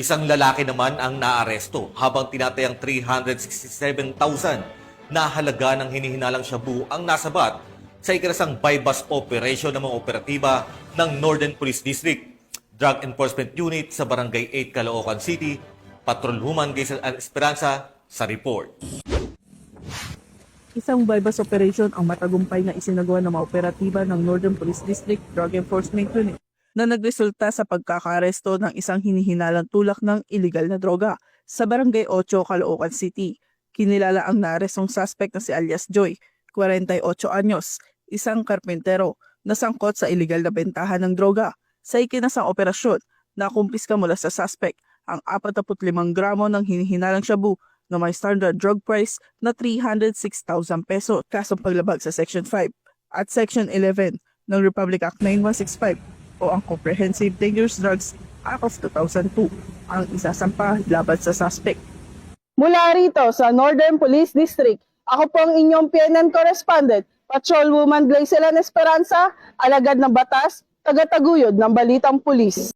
Isang lalaki naman ang naaresto habang tinatayang 367,000 na halaga ng hinihinalang shabu ang nasabat sa ikinasang bypass operation ng mga operatiba ng Northern Police District, Drug Enforcement Unit sa Barangay 8, Caloocan City, Patrol Human Quezon Esperanza sa report. Isang bypass operation ang matagumpay na isinagawa ng mga operatiba ng Northern Police District Drug Enforcement Unit na nagresulta sa pagkakaaresto ng isang hinihinalang tulak ng iligal na droga sa Barangay 8, Caloocan City. Kinilala ang naarestong suspect na si alias Joy, 48 anyos, isang karpentero na sangkot sa iligal na bentahan ng droga. Sa ikinasang operasyon, nakumpiska mula sa suspect ang 45 gramo ng hinihinalang shabu na may standard drug price na 306,000 pesos kasong paglabag sa Section 5 at Section 11 ng Republic Act 9165 o ang Comprehensive Dangerous Drugs Act of 2002 ang isasampa laban sa suspect. Mula rito sa Northern Police District, ako po ang inyong PNN correspondent, Patrolwoman Glycelan Esperanza, alagad ng batas, tagataguyod ng Balitang Pulis.